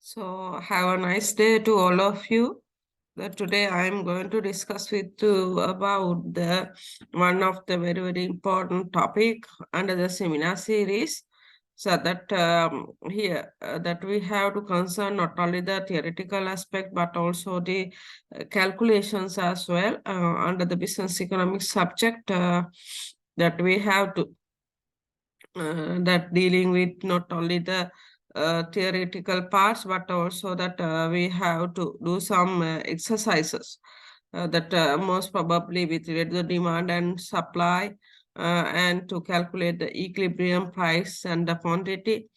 So have a nice day to all of you. Today I am going to discuss with you about the one of the very important topic under the seminar series. So that here that we have to concern not only the theoretical aspect but also the calculations as well under the business economics subject that we have to that dealing with not only the theoretical parts, but also that we have to do some exercises that most probably with the demand and supply and to calculate the equilibrium price and the quantity.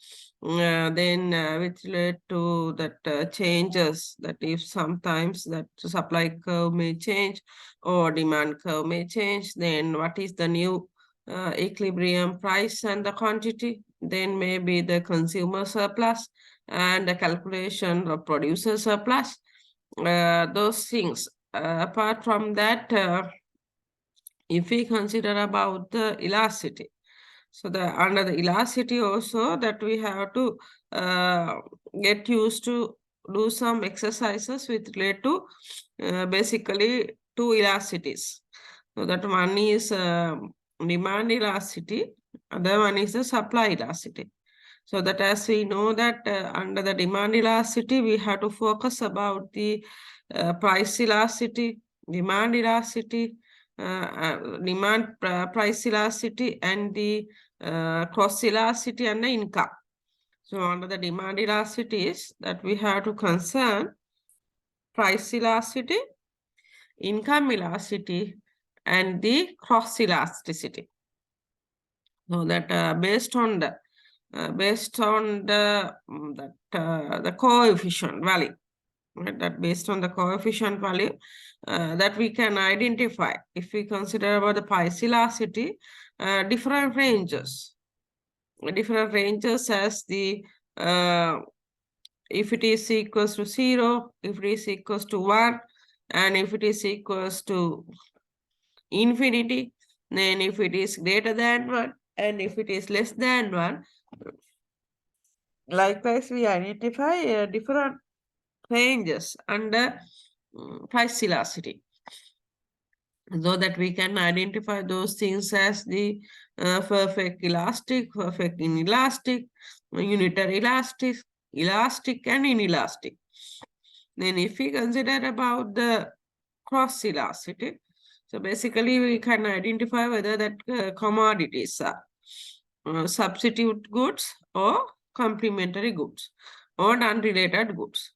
Then with relate to that changes that if sometimes that supply curve may change or demand curve may change, then what is the new equilibrium price and the quantity, then maybe the consumer surplus and the calculation of producer surplus, those things. Apart from that, if we consider about the elasticity, so the under the elasticity also that we have to uh, get used to do some exercises with relate to basically two elasticities. So that one is demand elasticity, other one is the supply elasticity. So that as we know that under the demand elasticity, we have to focus about the price elasticity, demand elasticity, price elasticity, and the cross elasticity and the income. So under the demand elasticities that we have to concern price elasticity, income elasticity, and the cross elasticity. So that based on the coefficient value, right? That based on the coefficient value that we can identify if we consider about the price elasticity, different ranges as the if it is equals to 0, if it is equals to 1, and if it is equals to infinity, then if it is greater than 1, and if it is less than 1. Likewise, we identify different ranges under price elasticity, so that we can identify those things as the perfect elastic, perfect inelastic, unitary elastic, elastic and inelastic. Then if we consider about the cross elasticity, so basically we can identify whether that commodities are substitute goods or complementary goods or unrelated goods,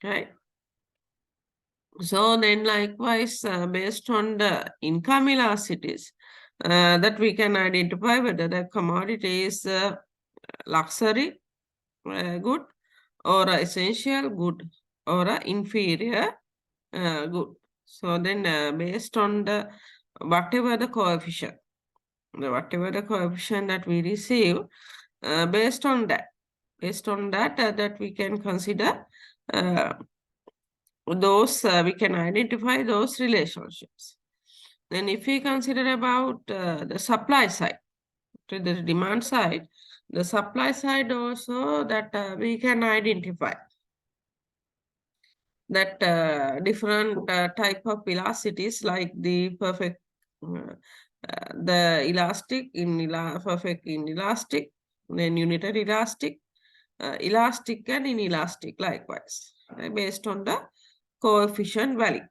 right? So then likewise, based on the income elasticities, that we can identify whether the commodity is luxury good or essential good or inferior good. So then based on the whatever the coefficient, that we receive, based on that, that we can consider those, we can identify those relationships. Then if we consider about the supply side, to the demand side, the supply side also that we can identify that different type of elasticities like the perfect, the elastic, perfect inelastic, then unitary elastic, elastic and inelastic likewise, right, based on the coefficient value.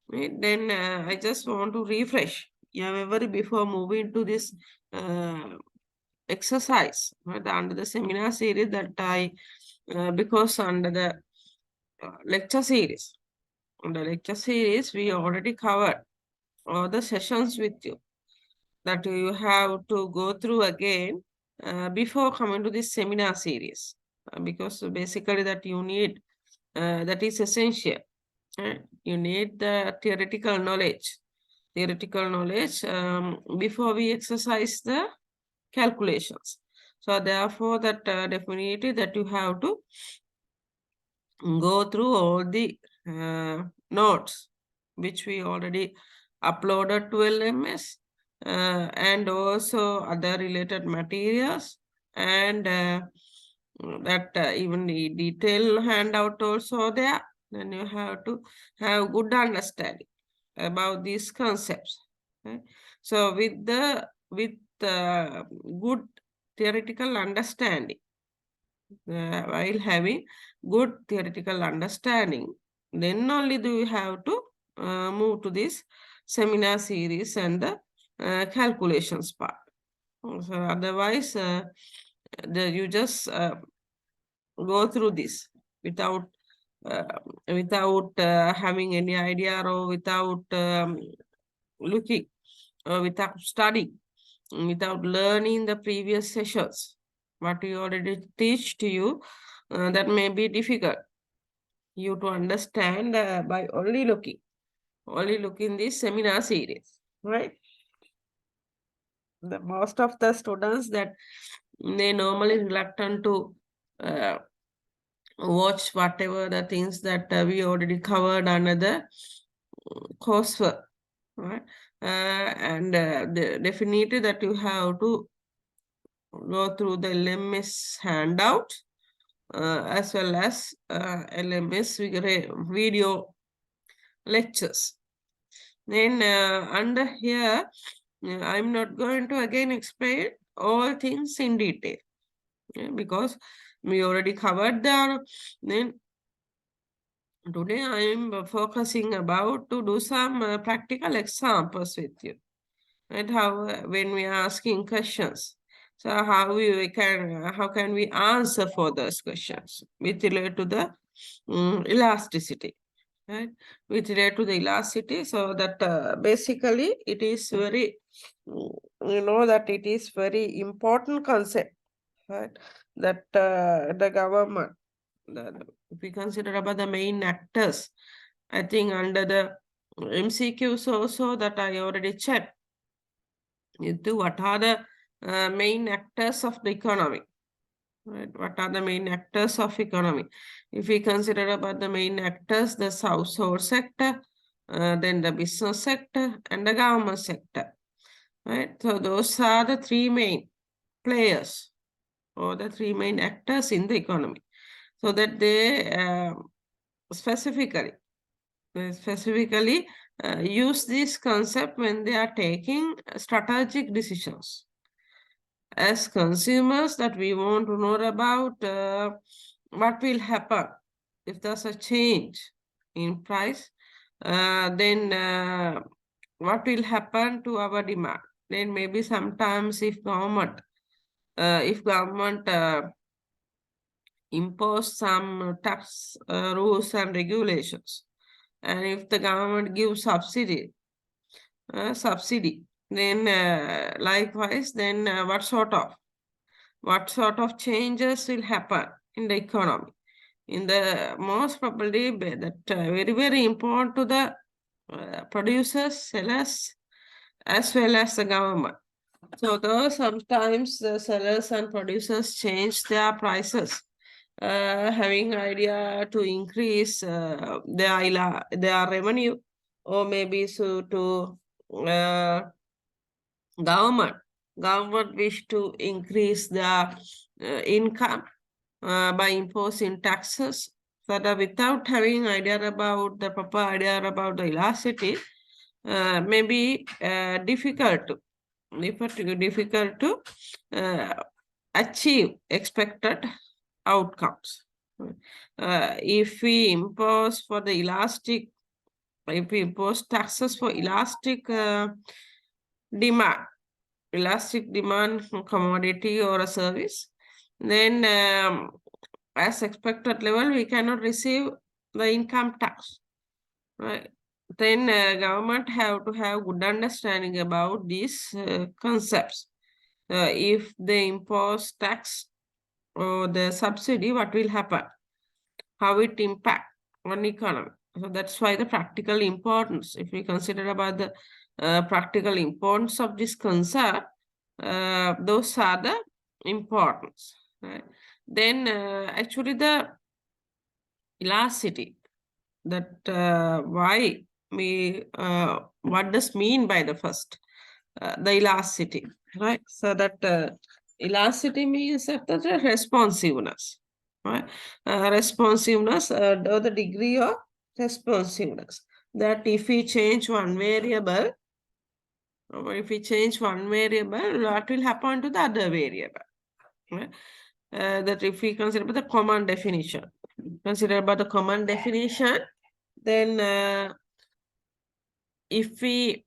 Right? Then I just want to refresh your memory before moving to this exercise, right, under the seminar series that I, because under the lecture series, we already covered all the sessions with you that you have to go through again before coming to this seminar series, because basically that you need, that is essential. You need the theoretical knowledge before we exercise the calculations. So therefore that definitely that you have to go through all the notes which we already uploaded to LMS, and also other related materials, and that even the detail handout also there. Then you have to have good understanding about these concepts. Okay? So with good theoretical understanding, while having good theoretical understanding, then only do you have to move to this seminar series and the calculations part. So otherwise, you just go through this without uh, having any idea, or without looking, or without studying, without learning the previous sessions what we already teach to you. That may be difficult you to understand by only looking this seminar series, right? The most of the students that they normally reluctant to uh, watch whatever the things that we already covered under the coursework, right? And definitely that you have to go through the LMS handout as well as LMS video lectures. Then under here, I'm not going to again explain all things in detail, because we already covered there. Then today I am focusing about to do some practical examples with you, and how when we are asking questions, so how can we answer for those questions with relate to the elasticity, right? With relate to the elasticity, so that basically it is very that it is very important concept, right? That the government, if we consider about the main actors, I think under the MCQs also that I already checked into what are the main actors of the economy, right? What are the main actors of economy? If we consider about the main actors, the household sector, then the business sector, and the government sector, right? So those are the three main players, or the three main actors in the economy. So that they specifically use this concept when they are taking strategic decisions. As consumers, that we want to know about what will happen if there's a change in price, then what will happen to our demand. Then maybe sometimes if government impose some tax rules and regulations, and if the government gives subsidy, then likewise, then what sort of changes will happen in the economy? In the most probably that very, very important to the producers, sellers, as well as the government. So though sometimes the sellers and producers change their prices, having idea to increase their revenue, or maybe so to uh, government government wish to increase their income by imposing taxes, that without having idea about the proper idea about the elasticity, may be difficult to uh, achieve expected outcomes. If we impose for the elastic, if we impose taxes for demand, elastic demand commodity or a service, then as expected level, we cannot receive the income tax, right? Then government have to have good understanding about these concepts. If they impose tax or the subsidy, what will happen? How it impact on economy? So that's why the practical importance. If we consider about the practical importance of this concept, those are the importance, right? Then actually the elasticity, that why we what does mean by the first the elasticity, right? So that elasticity means that the responsiveness, right? Responsiveness, or the degree of responsiveness. That if we change one variable, or if we change one variable, what will happen to the other variable? Right? That if we consider about the common definition, consider about the common definition, then if we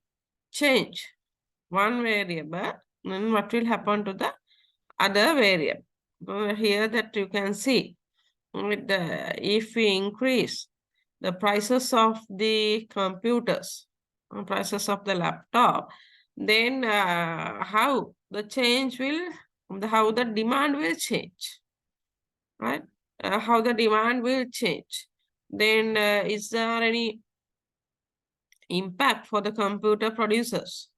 change one variable, then what will happen to the other variable? Here that you can see, if we increase the prices of the computers, prices of the laptop, then how the change will, how the demand will change, right? How the demand will change. Then is there any impact for the computer producers?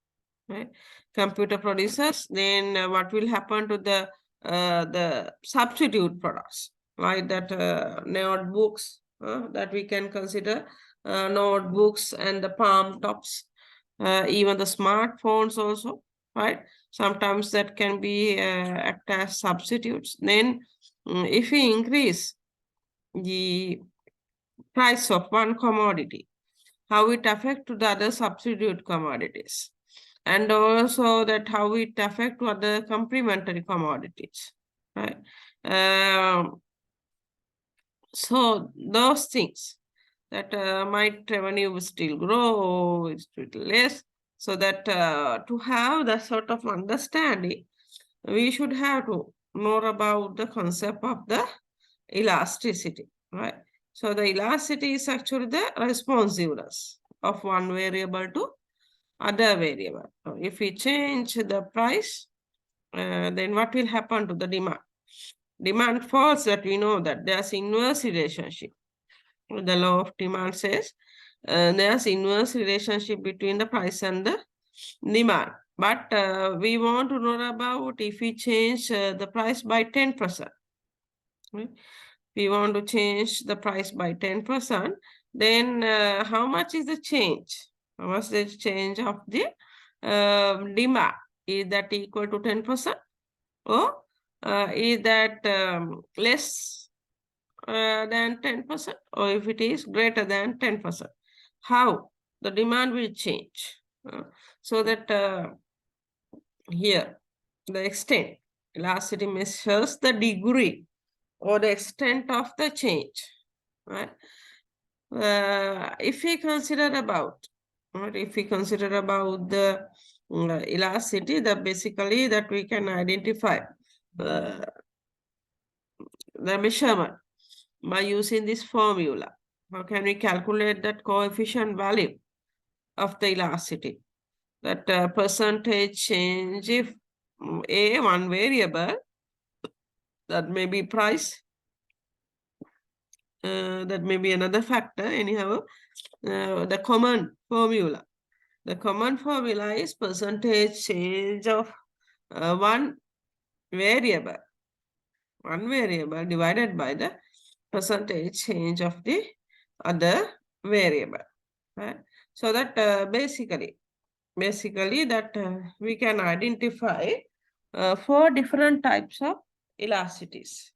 Right? Computer producers, then what will happen to the substitute products, like that notebooks that we can consider, notebooks and the palm tops, even the smartphones also, right? Sometimes that can be act as substitutes. Then if we increase the price of one commodity, how it affect to the other substitute commodities, and also that how it affect to other complementary commodities, right? So those things that might revenue will still grow or it's little less, so that to have that sort of understanding, we should have to know about the concept of the elasticity, right? So the elasticity is actually the responsiveness of one variable to other variable. So if we change the price, then what will happen to the demand? Demand falls, that we know that there's inverse relationship. The law of demand says there's inverse relationship between the price and the demand. But we want to know about if we change the price by 10%. Right? We want to change the price by 10%, then how much is the change? How much is the change of the demand? Is that equal to 10%? Or is that less than 10%? Or if it is greater than 10%? How the demand will change? So that here, the extent, elasticity measures the degree or the extent of the change, right? If we consider about, right, if we consider about the elasticity, that basically that we can identify the measurement by using this formula. How can we calculate that coefficient value of the elasticity? That percentage change if one variable, that may be price, that may be another factor, anyhow, the common formula. The common formula is percentage change of one variable divided by the percentage change of the other variable. Right? So that basically that we can identify 4 different types of elasticities.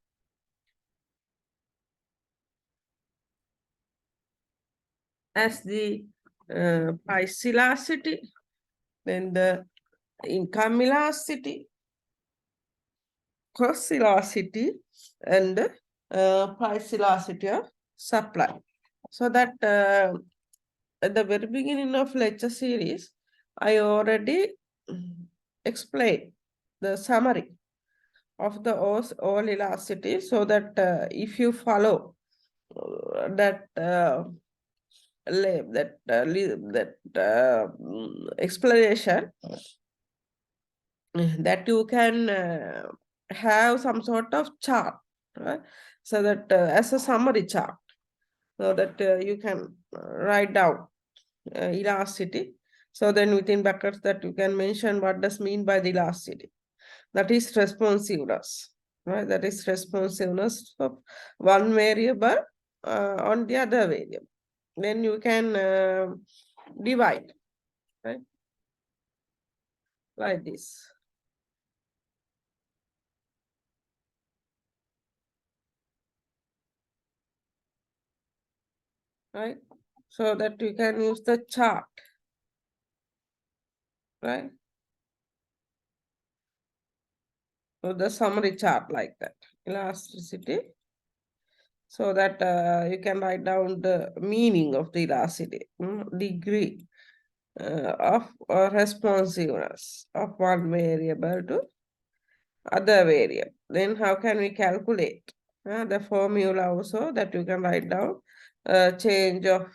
As the price elasticity, then the income elasticity, cost elasticity, and price elasticity of supply. So that at the very beginning of lecture series, I already explained the summary of the all elasticity, so that if you follow that explanation, that you can have some sort of chart, right? So that as a summary chart, so that you can write down elasticity. So then within brackets that you can mention what does mean by the elasticity. That is responsiveness, right? That is responsiveness of one variable on the other variable. Then you can divide, right? Like this. right? So that you can use the chart, right? So the summary chart like that, elasticity, so that you can write down the meaning of the elasticity, degree of responsiveness of one variable to other variable. Then how can we calculate the formula also that you can write down change of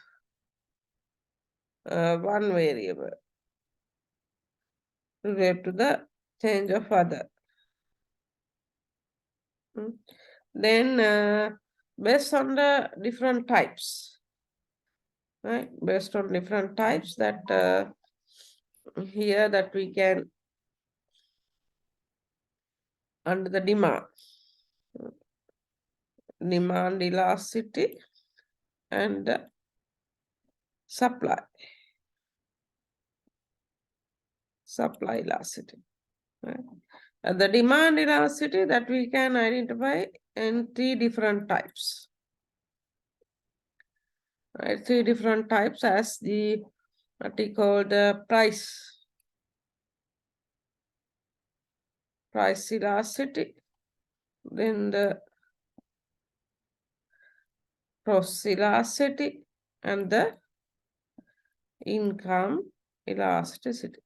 one variable related to the change of other. Mm. Then based on the different types, right? Based on different types that here that we can under the demand elasticity and supply elasticity, right? The demand elasticity that we can identify in three different types, right? Three different types as the what we call the price elasticity, then the cross elasticity, and the income elasticity.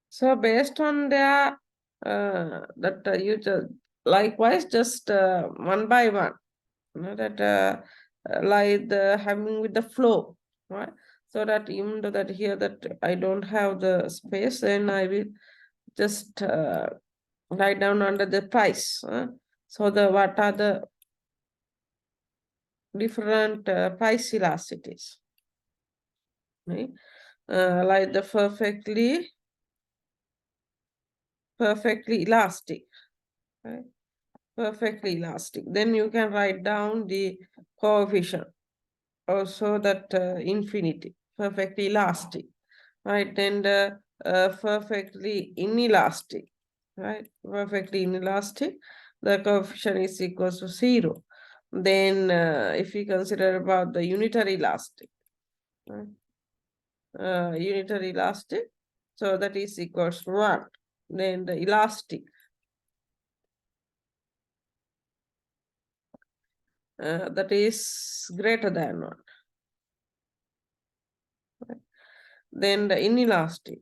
So based on their that you just likewise just one by one, you know, that like the having with the flow, right? So that even though that here that I don't have the space, then I will just write down under the price. So the what are the different price elasticities, right? Like the perfectly elastic, right? Perfectly elastic. Then you can write down the coefficient, also that infinity, perfectly elastic, right? Then the perfectly inelastic, right? Perfectly inelastic, the coefficient is equals to 0. Then if we consider about the unitary elastic, right? Unitary elastic, so that is equals to 1. Then the elastic, that is greater than 1. Right? Then the inelastic,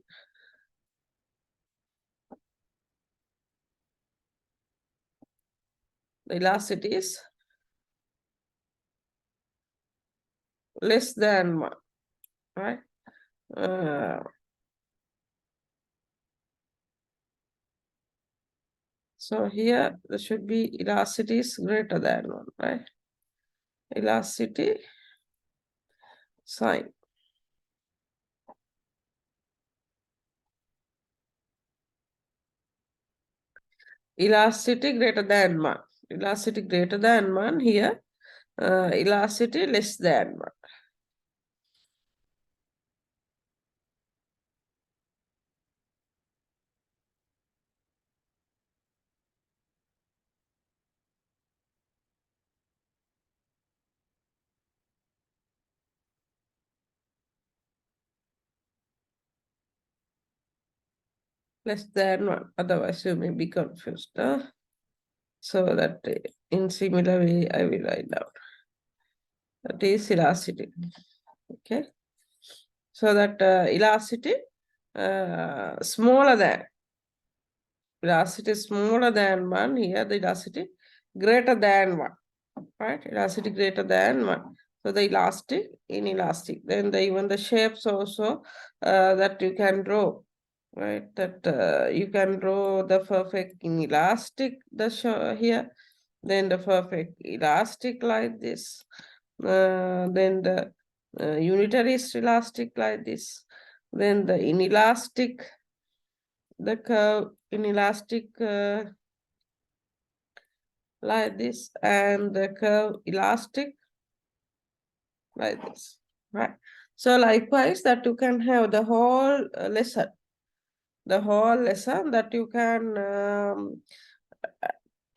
the elasticity is less than 1, right? So here there should be elasticity is greater than 1, right? Elasticity sign. Elasticity greater than 1. Elasticity greater than 1 here. Elasticity less than 1. Less than 1. Otherwise you may be confused. So that in similar way I will write down. That is elasticity. Okay. So that elasticity smaller than. Elasticity is smaller than 1. Here the elasticity greater than 1. Right? Elasticity greater than 1. So the elastic, inelastic. Then even the shapes also that you can draw. Right? That you can draw the perfect inelastic here. Then the perfect elastic like this. Then the unitary elastic like this. Then the inelastic, the curve inelastic like this, and the curve elastic like this, right? So likewise that you can have the whole lesson, that you can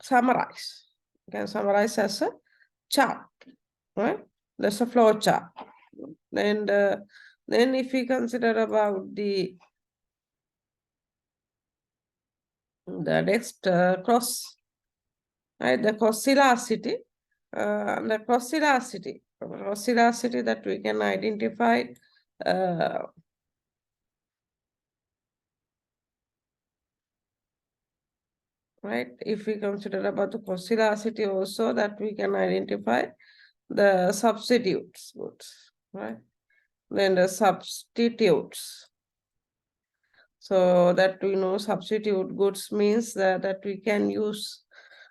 summarize. You can summarize as a chart, right? That's a flow chart. And then if we consider about the next cross, right, the cross elasticity that we can identify uh, right? If we consider about the causality also, that we can identify the substitutes goods, right? Then the substitutes. So that we know substitute goods means that we can use.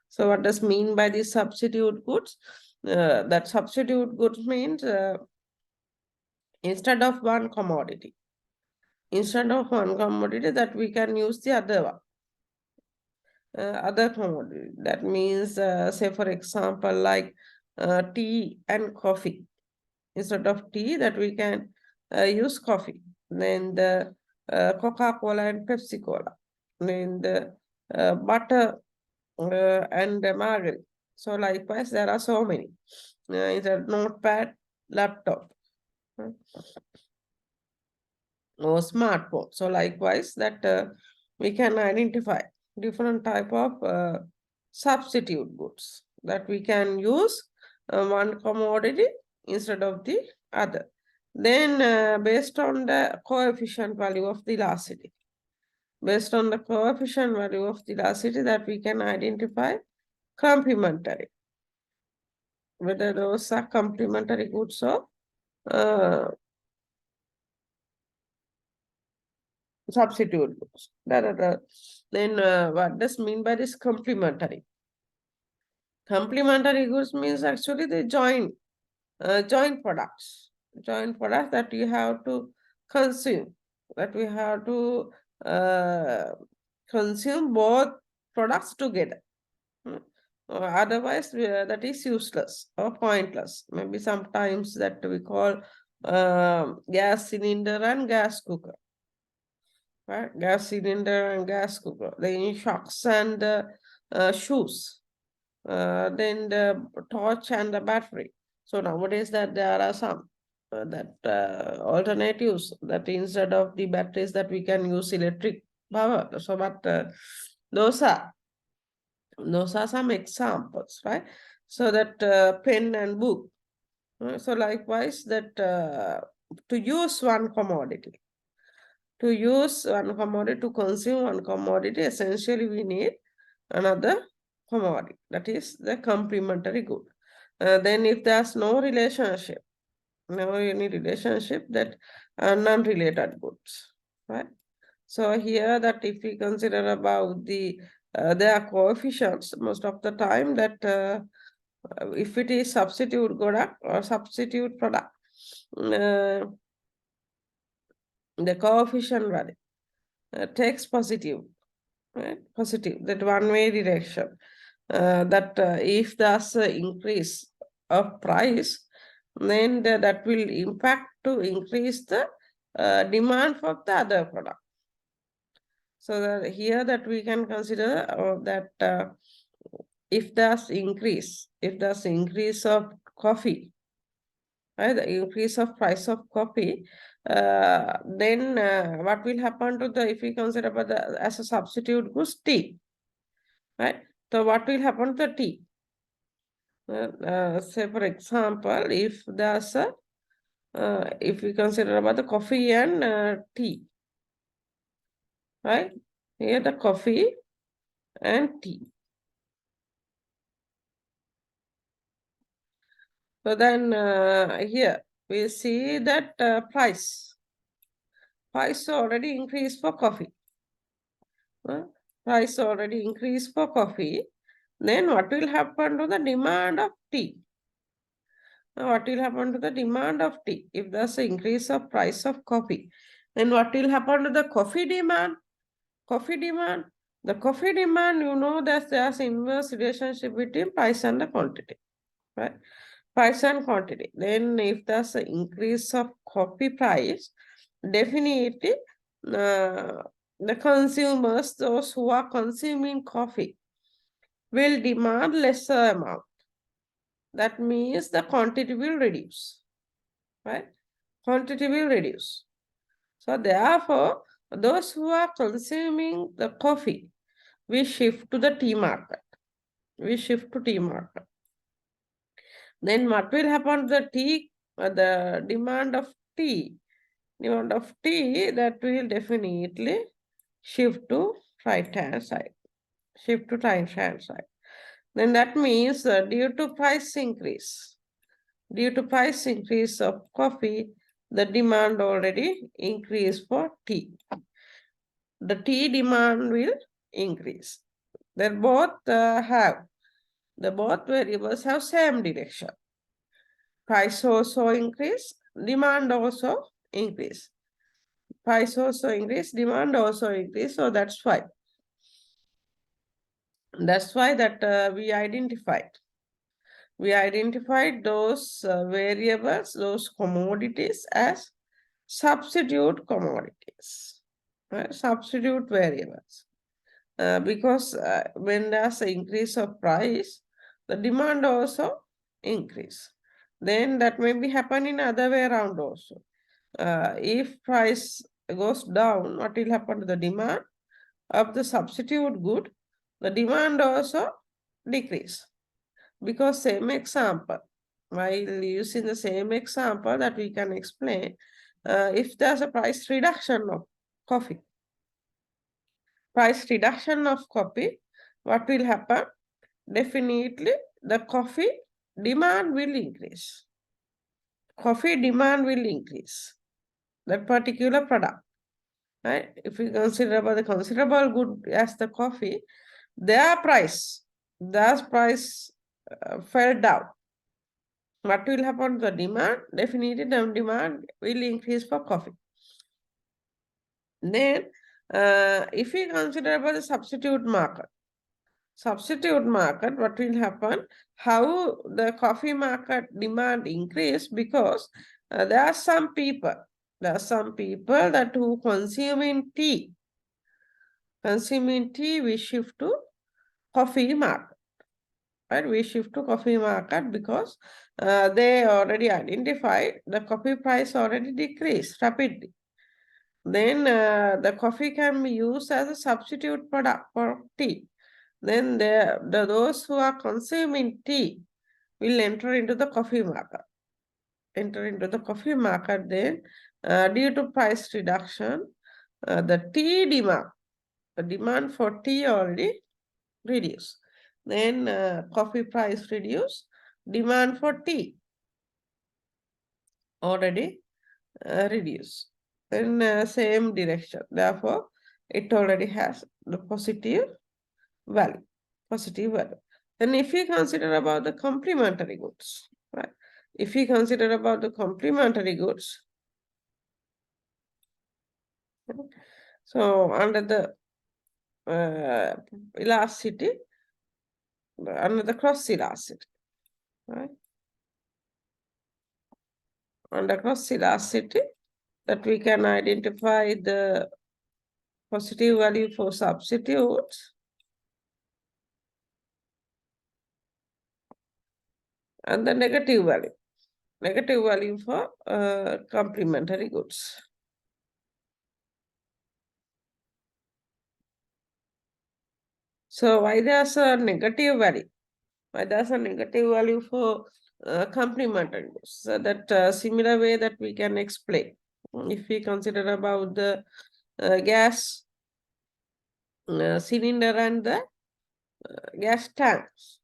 So what does mean by the substitute goods? That substitute goods means instead of one commodity that we can use the other one. Other commodity. That means, say for example, like tea and coffee. Instead of tea, that we can use coffee. Then the Coca-Cola and Pepsi-Cola. Then the butter and the margarine. So likewise, there are so many. It's a notepad, laptop, or smartphone. So likewise, that we can identify different type of substitute goods that we can use one commodity instead of the other. Then based on the coefficient value of the elasticity, based on the coefficient value of the elasticity, that we can identify complementary, whether those are complementary goods or uh, substitute goods. Then what does mean by this complementary? Complementary goods means actually the joint products. Joint products that you have to consume, that we have to uh, consume both products together. Otherwise, that is useless or pointless. Maybe sometimes that we call gas cylinder and gas cooker. Right? Gas cylinder and gas cooker. Then shocks and shoes. Then the torch and the battery. So nowadays that there are some alternatives, that instead of the batteries that we can use electric power. So but those are some examples, right? So that pen and book. So likewise that to use one commodity, to consume one commodity, essentially we need another commodity, that is the complementary good. Then if there's no relationship, no any relationship, that non-related goods, right? So here that if we consider about the their coefficients, most of the time that if it is substitute product or substitute product, uh, the coefficient value takes positive, right? Positive, that one-way direction. That if there's an increase of price, then that will impact to increase the demand for the other product. So that here that we can consider that if there's increase of coffee, right, the increase of price of coffee, then what will happen to the, if we consider about the as a substitute goods, tea, right? So what will happen to the tea? Say for example, if there's a if we consider about the coffee and tea, right? Here the coffee and tea. So then here we see that price already increased for coffee. Price already increased for coffee. Then what will happen to the demand of tea? What will happen to the demand of tea? If there's an increase of price of coffee, then what will happen to the coffee demand? Coffee demand. The coffee demand, you know that there's inverse relationship between price and the quantity, right? Price and quantity. Then if there's an increase of coffee price, definitely the consumers, those who are consuming coffee, will demand lesser amount. that means the quantity will reduce, right? Quantity will reduce. So therefore, those who are consuming the coffee, we shift to the tea market. We shift to tea market. Then what will happen to the tea, the demand of tea that will definitely shift to right hand side. Shift to right hand side. Then that means due to price increase of coffee, the demand already increased for tea. The tea demand will increase. They both the both variables have same direction. Price also increase, demand also increase. Price also increase, demand also increase. So that's why. That's why that we identified. We identified those variables, those commodities as substitute commodities, right? Substitute variables. Because when there's an increase of price, the demand also increase. Then that may be happening other way around also. If price goes down, what will happen to the demand of the substitute good? The demand also decrease. Because same example, while using the same example that we can explain, if there's a price reduction of coffee, what will happen? Definitely the coffee demand will increase. Coffee demand will increase. That particular product, right? If we consider about the considerable good as the coffee, their price fell down. What will happen to the demand? Definitely the demand will increase for coffee. Then, if we consider about the substitute market, what will happen? How the coffee market demand increase? Because there are some people that who consuming tea. Consuming tea, we shift to coffee market. Right? We shift to coffee market because they already identified the coffee price already decreased rapidly. Then the coffee can be used as a substitute product for tea. Then those who are consuming tea will enter into the coffee market. Enter into the coffee market. Then due to price reduction, the demand for tea already reduced. Then coffee price reduced, demand for tea already reduced. Then same direction. Therefore, it already has the positive value. Then if we consider about the complementary goods, right? If we consider about the complementary goods, so under the elasticity, under the cross elasticity, right? Under cross elasticity, that we can identify the positive value for substitutes and the negative value for complementary goods. So why there's a negative value? Why there's a negative value for complementary goods? So that similar way that we can explain. If we consider about the gas cylinder and the gas tanks,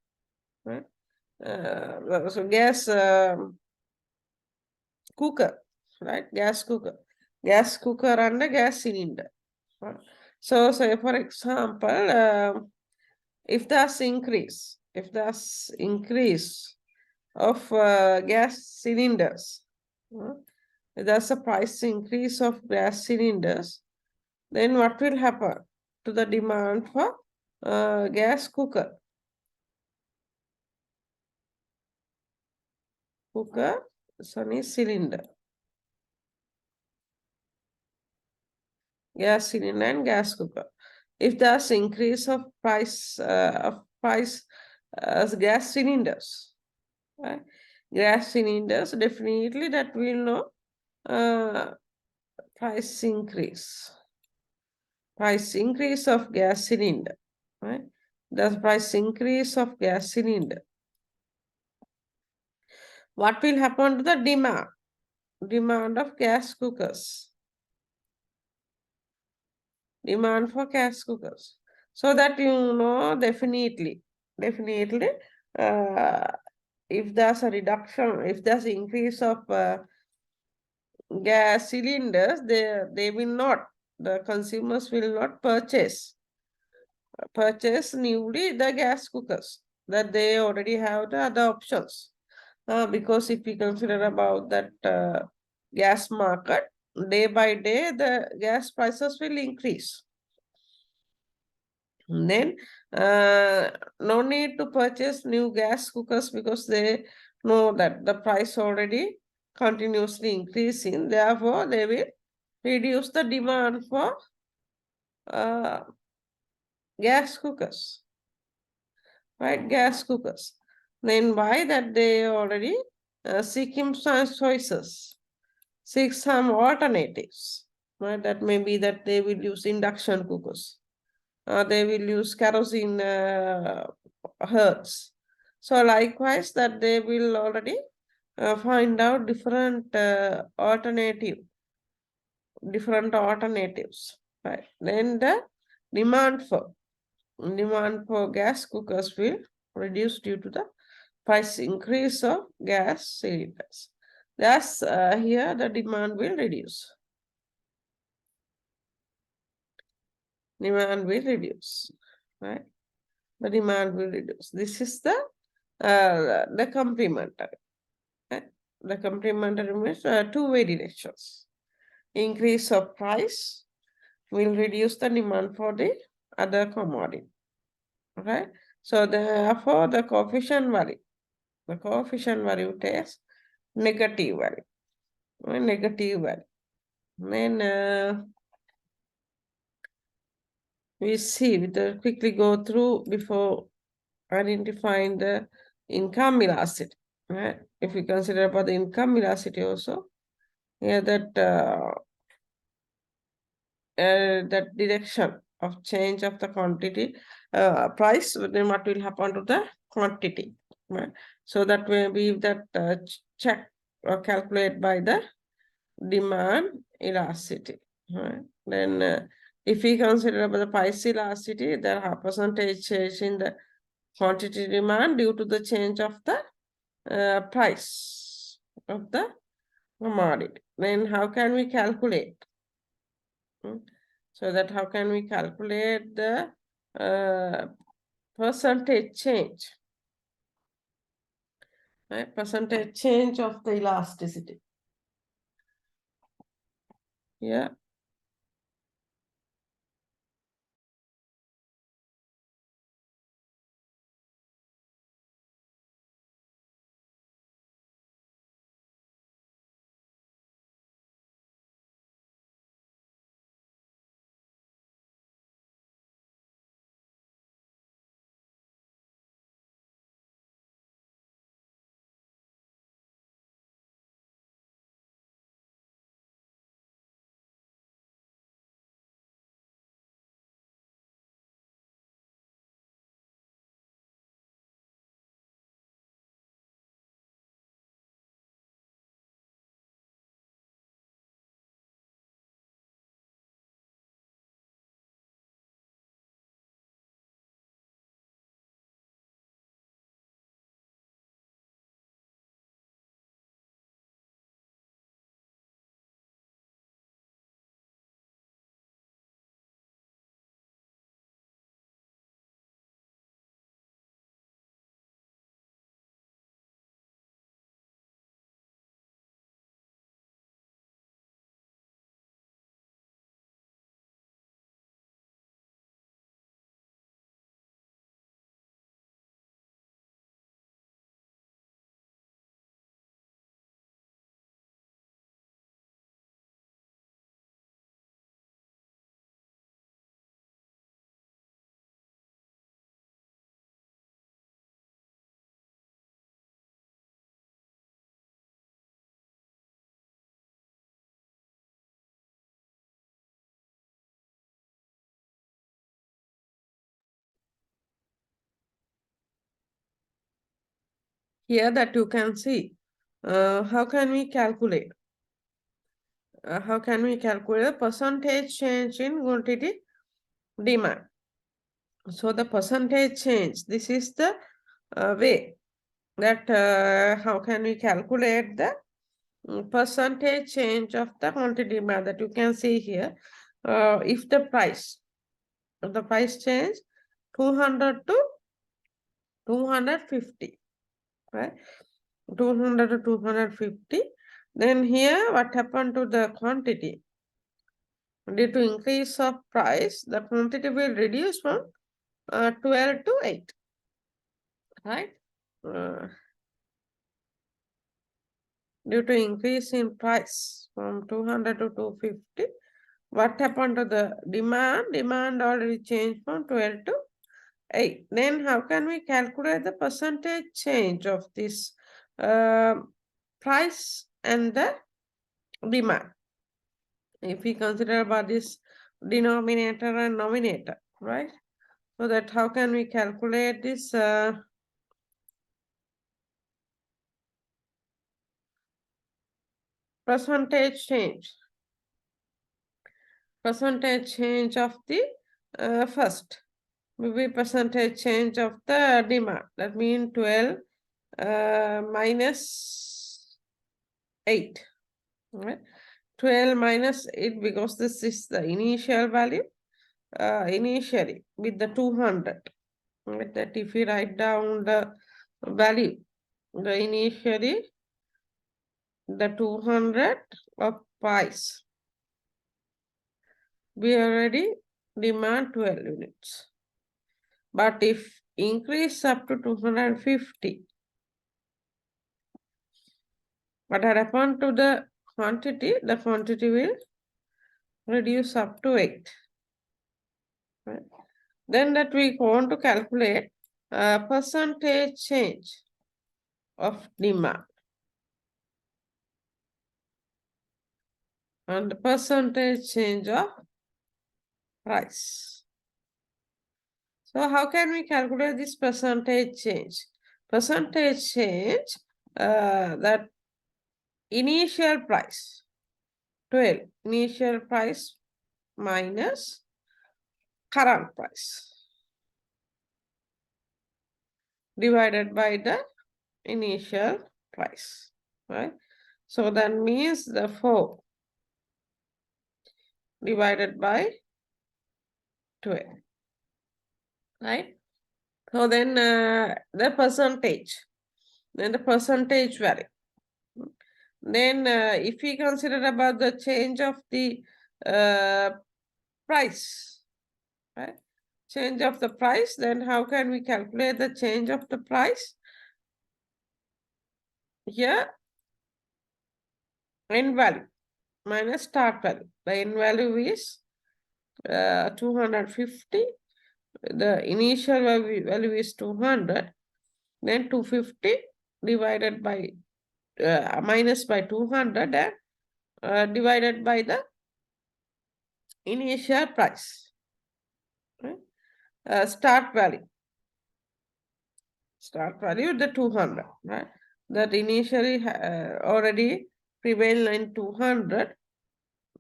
right? So gas cooker, right? Gas cooker and the gas cylinder. Right? So say for example, if there's increase of gas cylinders, if there's a price increase of gas cylinders, then what will happen to the demand for gas cooker? Cylinder. Gas cylinder and gas cooker. If there's increase of price gas cylinders, uh, gas cylinders, definitely that will know uh, price increase. Price increase of gas cylinder. Right? The price increase of gas cylinder. What will happen to the demand? Demand of gas cookers. Demand for gas cookers. So that you know definitely, uh, if there's a reduction, if there's increase of gas cylinders, they will not, the consumers will not purchase newly the gas cookers, that they already have the other options. Because if we consider about that gas market, day by day the gas prices will increase. And then no need to purchase new gas cookers because they know that the price already continuously increasing. Therefore, they will reduce the demand for uh, gas cookers, right? Gas cookers. Then why that they already seeking some choices, seek some alternatives, right? That may be that they will use induction cookers. They will use kerosene hearths. So likewise that they will already find out different alternatives. Right. Then the demand for demand for gas cookers will reduce due to the price increase of gas cylinders. Thus, here the demand will reduce. Demand will reduce, right? The demand will reduce. This is the complementary. Right? The complementary means two-way directions. Increase of price will reduce the demand for the other commodity. Right? So therefore, the coefficient value takes negative value. Right? Negative value. Then we see, we quickly go through before identifying the income velocity. Right? If we consider about the income velocity also, yeah, that direction of change of the quantity price, then what will happen to the quantity, right? So that may be that check or calculate by the demand elasticity, right? Then if we consider about the price elasticity, there are percentage change in the quantity demand due to the change of the price of the commodity. Then how can we calculate? So that how can we calculate the percentage change? Right? Percentage change of the elasticity. Yeah. here that you can see. How can we calculate? How can we calculate the percentage change in quantity demand? So the percentage change, this is the way that how can we calculate the percentage change of the quantity demand that you can see here. If the price change 200 to 250, right? 200 to 250. Then here what happened to the quantity? Due to increase of price, the quantity will reduce from 12 to 8, right? Due to increase in price from 200 to 250, what happened to the demand? Demand already changed from 12 to 8. Then how can we calculate the percentage change of this price and the demand? If we consider about this denominator and nominator, right? So that how can we calculate this percentage change? Percentage change of the first will be percentage change of the demand. That means 12 minus 8. Right? 12 minus 8 because this is the initial value. Initially with the 200. Right? That if we write down the value, the initially the 200 of pies, we already demand 12 units. But if increase up to 250, what had happened to the quantity will reduce up to 8. Right? Then that we want to calculate percentage change of demand and percentage change of price. So how can we calculate this percentage change? Percentage change, that initial price, 12, initial price minus current price divided by the initial price, right? So that means the 4 divided by 12, right? So then the percentage value. Then if we consider about the change of the price, right? Change of the price, then how can we calculate the change of the price? Here, end value minus start value. The end value is 250. The initial value is 200. Then 250 divided by minus by 200 and divided by the initial price. Right? Start value the 200, right? That initially already prevailed in 200,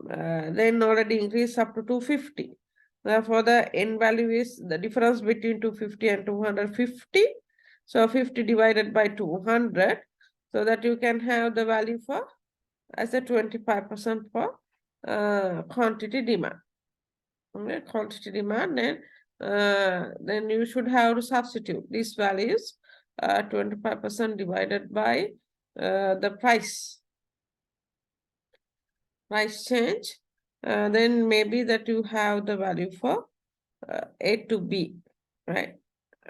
then already increased up to 250. Therefore, the end value is the difference between 250 and 250. So 50 divided by 200, so that you can have the value for as a 25% for quantity demand. Okay, quantity demand, then you should have to substitute these values 25% divided by the price change. Then maybe that you have the value for A to B, right?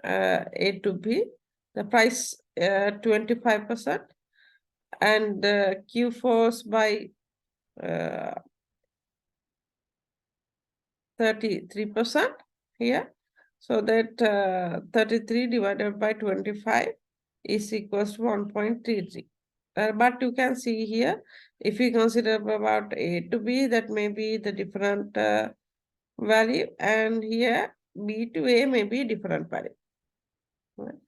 A to B, the price 25% and Q force by 33% here. So that 33 divided by 25 is equals to 1.33. But you can see here, if we consider about A to B, that may be the different value, and here B to A may be different value. Right?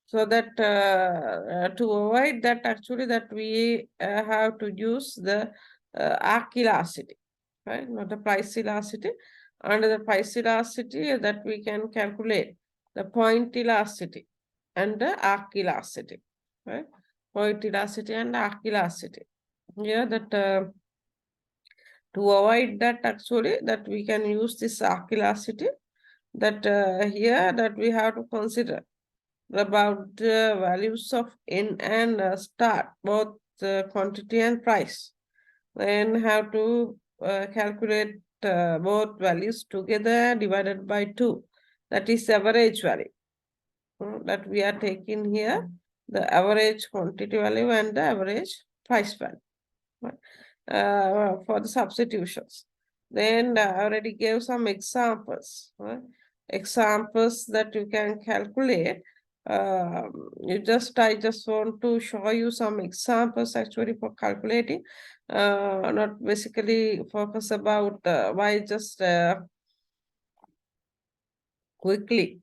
So that to avoid that, actually, that we have to use the arc elasticity, right? Not the price elasticity. Under the price elasticity, that we can calculate the point elasticity and the arc elasticity, right? Point elasticity and arc elasticity. Yeah, that to avoid that, actually, that we can use this arc elasticity. That here that we have to consider about the values of in and start, both quantity and price. Then have to calculate both values together divided by 2. That is average value that we are taking here, the average quantity value and the average price value, right? For the substitutions. Then I already gave some examples, right? Examples that you can calculate. I just want to show you some examples actually for calculating, not basically focus about why just quickly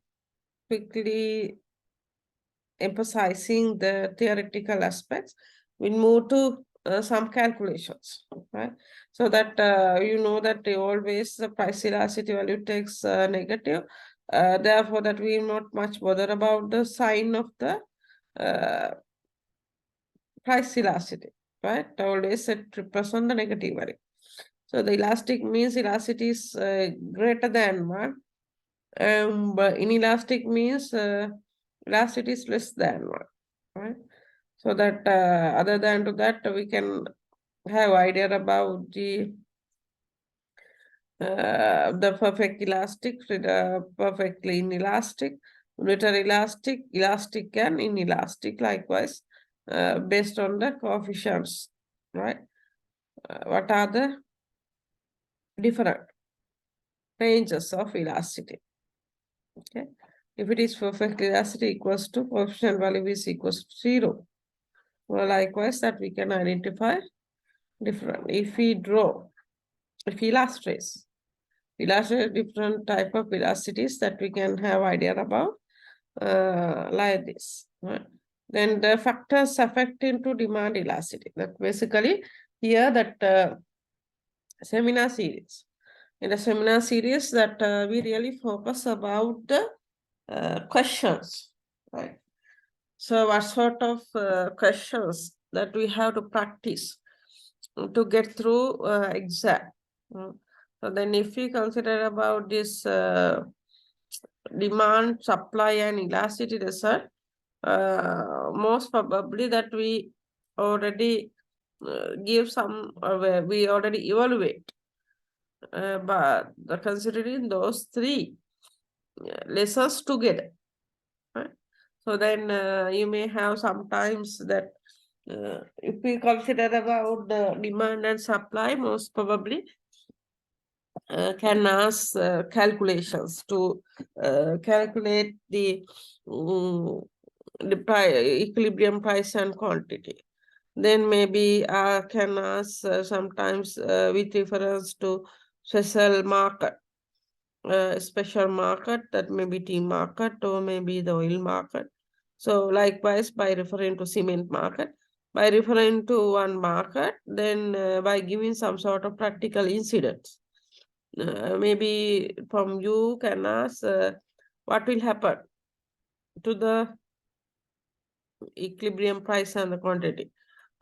emphasizing the theoretical aspects. We move to some calculations, right? So that you know that always the price elasticity value takes negative. Therefore, that we are not much bother about the sign of the uh, price elasticity, right? Always it represent the negative value. So the elastic means elasticity is greater than 1. But inelastic means elasticity is less than 1, right? So that other than to that, we can have idea about the perfect elastic, perfectly inelastic, literal elastic, elastic and inelastic likewise, based on the coefficients, right? What are the different ranges of elasticity? Okay. If it is perfect elasticity equals to coefficient value is equals to 0. Well, likewise, that we can identify different. If we illustrate different type of velocities that we can have idea about, like this. Right? Then the factors affecting to demand elasticity. That basically here that seminar series. In the seminar series that we really focus about the questions, right? So what sort of questions that we have to practice to get through exam? So then if we consider about this demand, supply and elasticity result, most probably that we already give some, we already evaluate. But considering those 3 lessons together, right? So then you may have sometimes that if we consider about the demand and supply, most probably can ask calculations to calculate the equilibrium price and quantity. Then maybe can ask sometimes with reference to special market, that may be tea market or maybe the oil market. So likewise, by referring to cement market, by referring to one market, then by giving some sort of practical incidents. Maybe from you can ask what will happen to the equilibrium price and the quantity.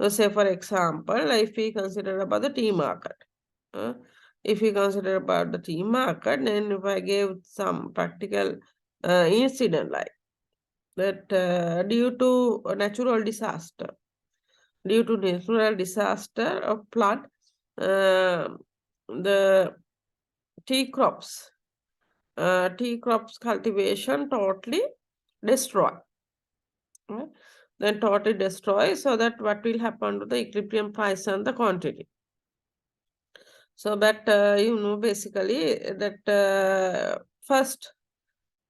So say for example, if we consider about the tea market, if we consider about the tea market, then if I gave some practical incident like that, due to a natural disaster, of flood, the tea crops, cultivation totally destroy. Right? Then totally destroy, so that what will happen to the equilibrium price and the quantity. So that basically that first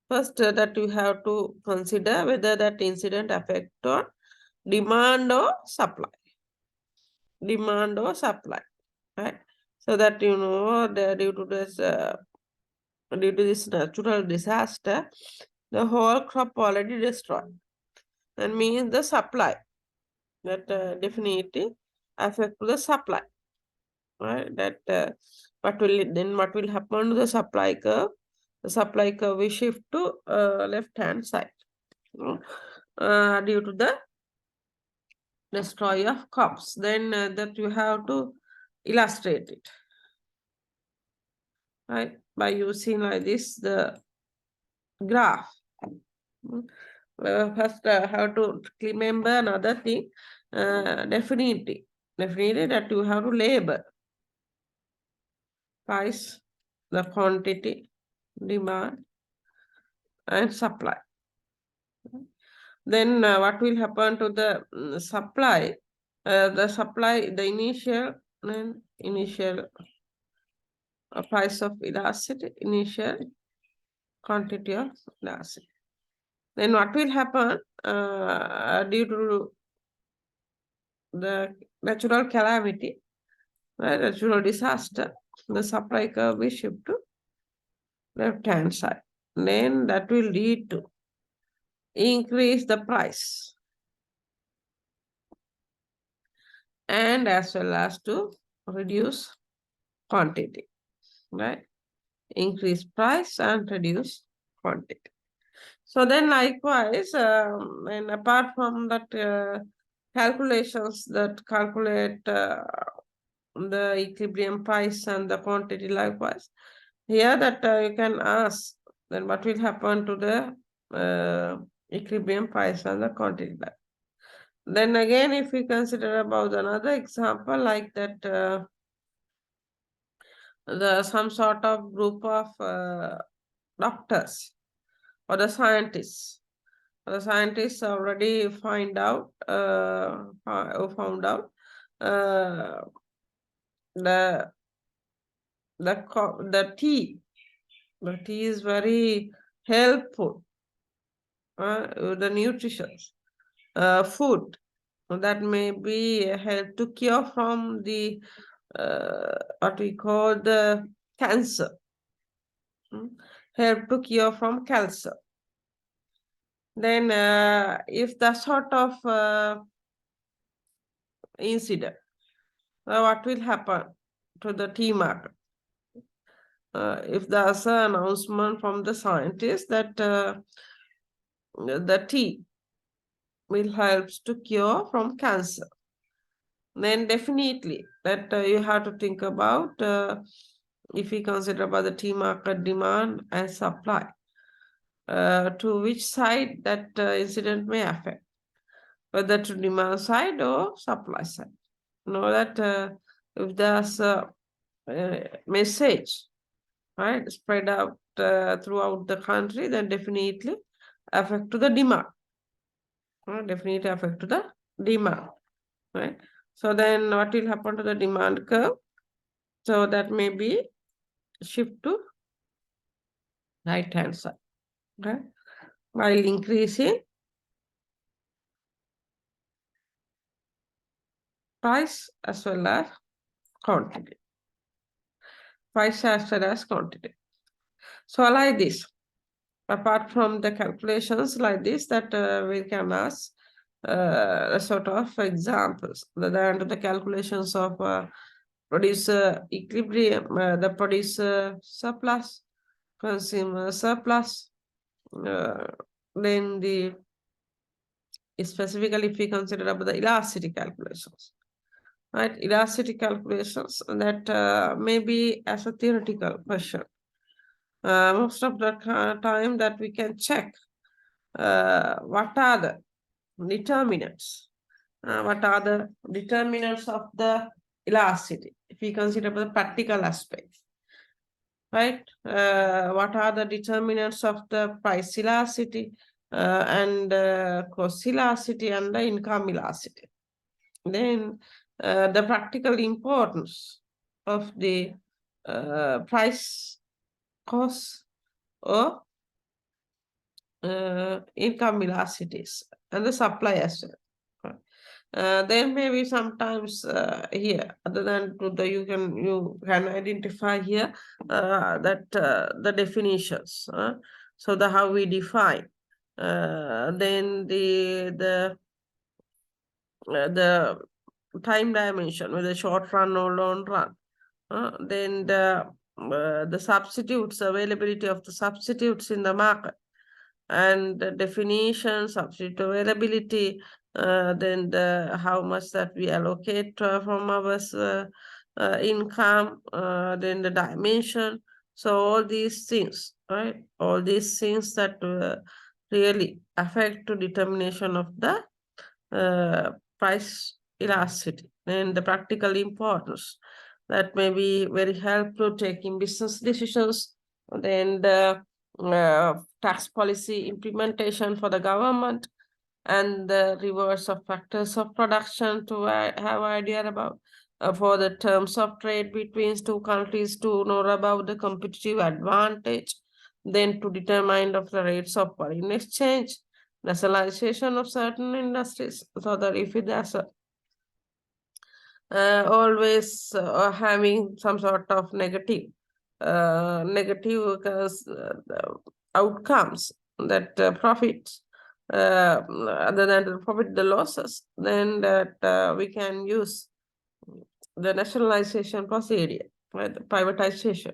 that you have to consider whether that incident affect on demand or supply. Right? So that due to this natural disaster, the whole crop already destroyed. That means the supply. That definitely affect the supply. Right? That what will happen to the supply curve? The supply curve will shift to left hand side due to the destroy of crops. Then that you have to illustrate it, right, by using like this the graph. Mm. First, have to remember another thing. Definitely that you have to label price, the quantity, demand, and supply. Then what will happen to the supply? The initial price of elasticity, initial quantity of elasticity. Then what will happen due to the natural calamity, natural disaster, the supply curve will shift to left hand side. Then that will lead to increase the price and as well as to reduce quantity, right? Increase price and reduce quantity. So then likewise, and apart from that calculations that calculate the equilibrium price and the quantity likewise, here that you can ask then what will happen to the equilibrium price and the quantity. Then again, if we consider about another example like that, the some sort of group of doctors or the scientists. The scientists already found out the the tea. The tea is very helpful. The nutritious food that may be help to cure from the what we call the cancer. Help to cure from cancer. Then if the sort of incident, what will happen to the tea market? If there's an announcement from the scientists that the tea will help to cure from cancer, then definitely that you have to think about if we consider about the tea market demand and supply, to which side that incident may affect, whether to demand side or supply side. Know that if there's a message, right, spread out throughout the country, then definitely affect to the demand. Definitely affect to the demand, right? So then what will happen to the demand curve? So that may be shift to right hand side, okay? While increasing price as well as quantity. Price as well as quantity. So like this, apart from the calculations like this that we can ask a sort of examples, the calculations of producer equilibrium, the producer surplus, consumer surplus, uh, then the specifically if we consider about the elasticity calculations, right? Elasticity calculations that may be as a theoretical question. Most of the time that we can check what are the determinants. What are the determinants of the elasticity? If we consider the practical aspect, right? What are the determinants of the price elasticity and cost elasticity and the income elasticity? Then the practical importance of the price, cost, or income elasticities and the supply as well. There may be sometimes here, other than to the you can identify here that the definitions. So the how we define Then the time dimension with a short run or long run. Then the substitutes, availability of the substitutes in the market, and the definition, substitute availability, then how much that we allocate from our income, then the dimension. So all these things, right? All these things that really affect to determination of the price elasticity and the practical importance that may be very helpful taking business decisions. Then the tax policy implementation for the government and the reverse of factors of production to have idea about for the terms of trade between two countries to know about the competitive advantage, then to determine of the rates of foreign exchange, nationalization of certain industries, so that if there's a always having some sort of negative outcomes that profits other than the profit the losses, then that we can use the nationalization procedure, right? The privatization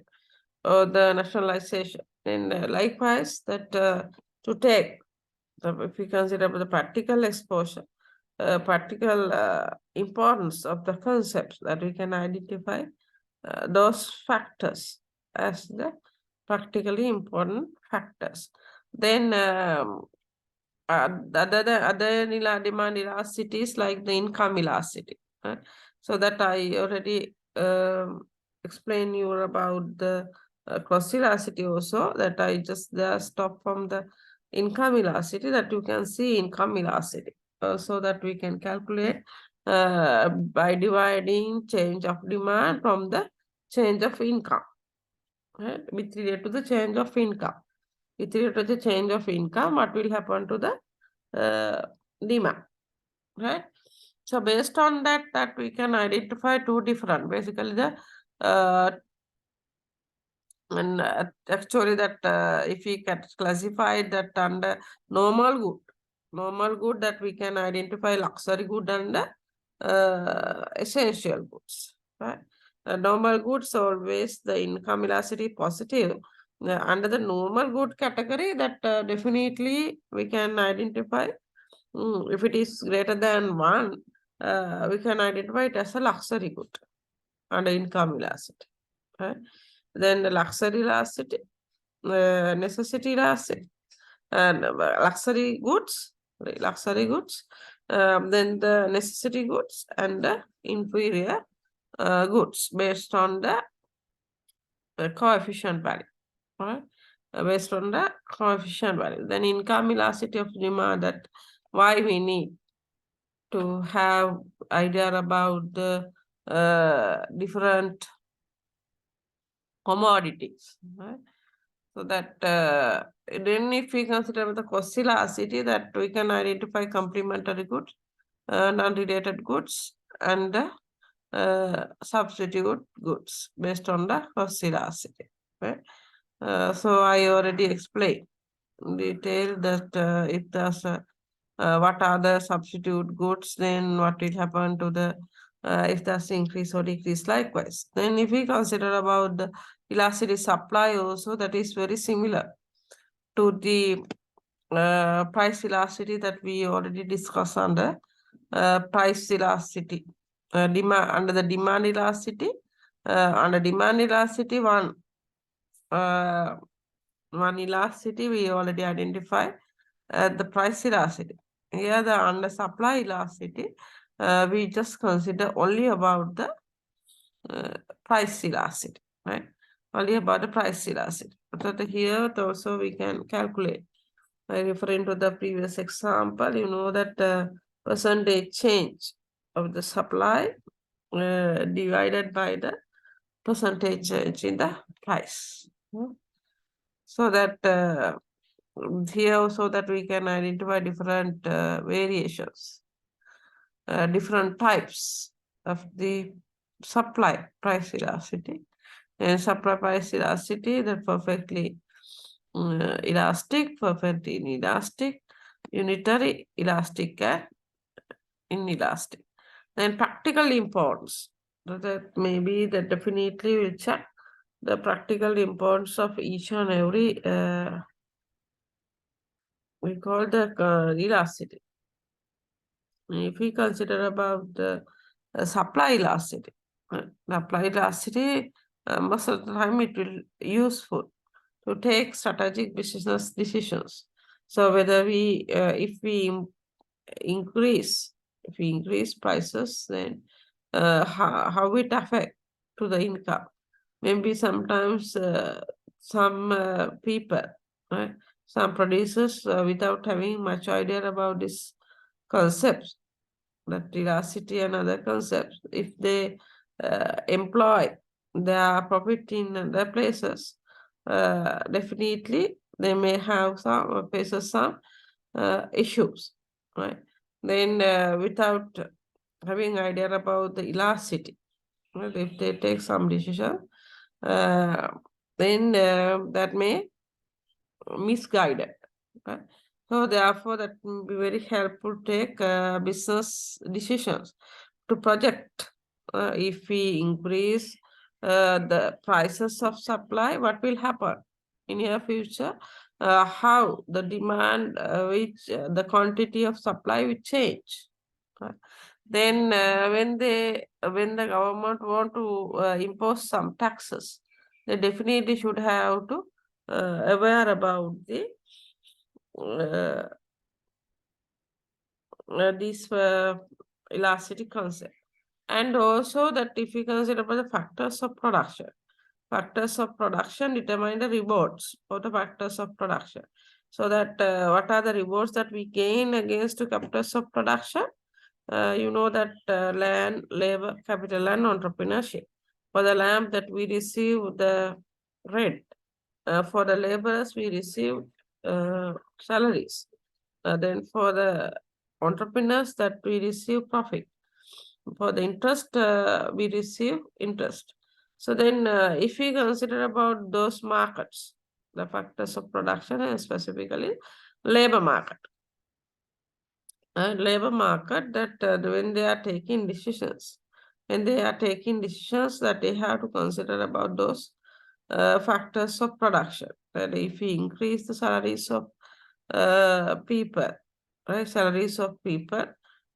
or the nationalization, and likewise that to take if we consider the practical exposure, practical importance of the concepts, that we can identify those factors as the practically important factors. Then the other demand elasticity is like the income elasticity. Right? So that I already explained you about the cross elasticity also, that I just stop from the income elasticity, that you can see income elasticity so that we can calculate by dividing change of demand from the change of income, right? With regard to the change of income. With regard to the change of income, what will happen to the demand, right? So based on that we can identify two different, basically the and actually that if we can classify that under normal good, that we can identify luxury good and essential goods, right? Normal goods always the income elasticity positive. Under the normal good category, that definitely we can identify if it is greater than one, we can identify it as a luxury good under income elasticity, right? Then the luxury elasticity, necessity elasticity, and luxury goods, then the necessity goods and the inferior goods based on the coefficient value, right? Based on the coefficient value. Then income elasticity of demand, that why we need to have idea about the different commodities, right? So that then if we consider the cost elasticity, that we can identify complementary goods, non-related goods, and substitute goods based on the cost elasticity, right? So I already explained in detail that if there's what are the substitute goods, then what will happen to the if there's increase or decrease likewise. Then if we consider about the elasticity supply also, that is very similar to the price elasticity that we already discussed under price elasticity. Demand under the demand elasticity, one elasticity we already identified the price elasticity. Here the under supply elasticity, we just consider only about the price elasticity, right? Only about the price elasticity. But here also we can calculate. By referring to the previous example, you know that percentage change of the supply divided by the percentage change in the price. So that here also that we can identify different variations, different types of the supply price elasticity. And supply price elasticity, that perfectly elastic, perfect inelastic, unitary, elastic, and inelastic. Then practical importance. That maybe that definitely will check the practical importance of each and every we call the elasticity. If we consider about the supply elasticity, supply elasticity, most of the time it will useful to take strategic business decisions. So whether if we increase, if we increase prices, then how it affect to the income. Maybe sometimes some people, right, some producers without having much idea about this concepts, that elasticity and other concepts, if they employ their profit in other places, definitely they may have some faces some issues, right? Then without having idea about the elasticity, right? If they take some decision, uh, then that may misguided. Okay? So therefore, that will be very helpful to take business decisions to project. If we increase the prices of supply, what will happen in near future? How the demand, which the quantity of supply will change. Okay? Then when the government want to impose some taxes, they definitely should have to aware about the uh, this elasticity concept, and also that if we consider about the factors of production determine the rewards for the factors of production. So that what are the rewards that we gain against the factors of production? You know that land, labor, capital, and entrepreneurship. For the land that we receive the rent, for the laborers we receive salaries. Then for the entrepreneurs that we receive profit. For the interest, we receive interest. So then if we consider about those markets, the factors of production and specifically labor market. Labor market, that when they are taking decisions, that they have to consider about those factors of production. That if we increase the salaries of people, right, salaries of people,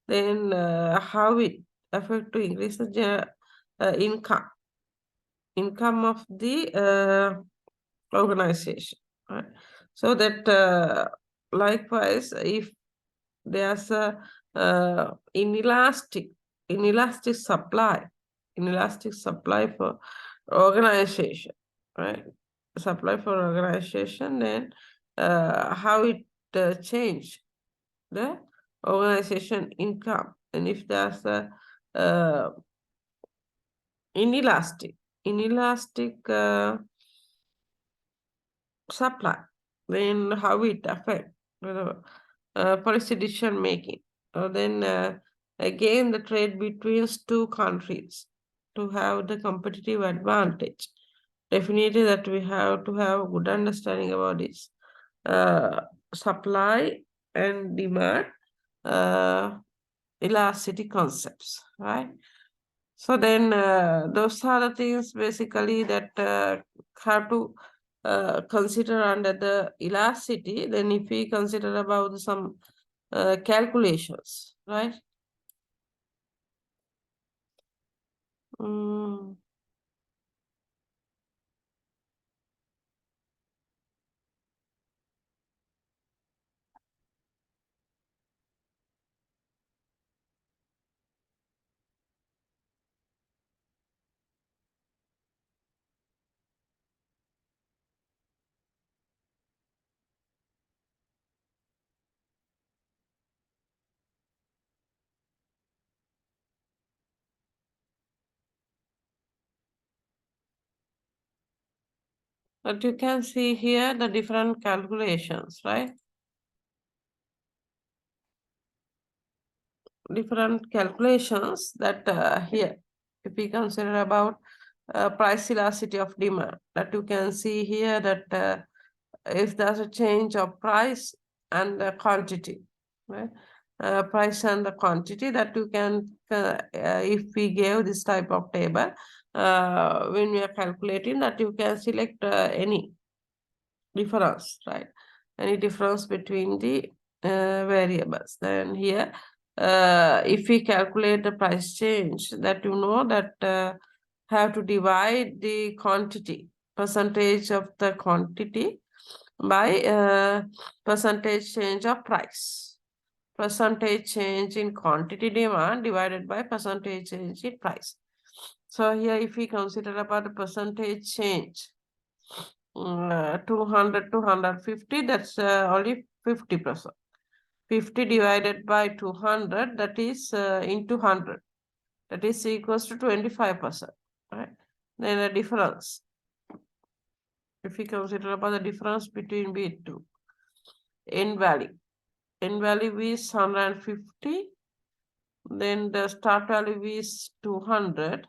then how it affect to increase the income of the organization, right? So that likewise, if there's a inelastic supply, inelastic supply for organization, right? Supply for organization, then how it change the organization income. And if there's a uh, inelastic supply, then how it affect policy decision making. Then again, the trade between two countries to have the competitive advantage. Definitely that we have to have a good understanding about this supply and demand elasticity concepts, right? So then those are the things basically that have to consider under the elasticity. Then if we consider about some calculations, right? Mm. But you can see here the different calculations, right? Different calculations that here, if we consider about price elasticity of demand, that you can see here that if there's a change of price and the quantity, right? Price and the quantity that you can, if we gave this type of table, when we are calculating that, you can select any difference, right? Any difference between the variables. Then here, if we calculate the price change, that you know that have to divide the quantity, percentage of the quantity by percentage change of price. Percentage change in quantity demand divided by percentage change in price. So here, if we consider about the percentage change, 200 to 150, that's only 50%. 50 divided by 200, that is into 100. That is equals to 25%. Right? Then the difference, if we consider about the difference between B2, n value. N value is 150. Then the start value is 200.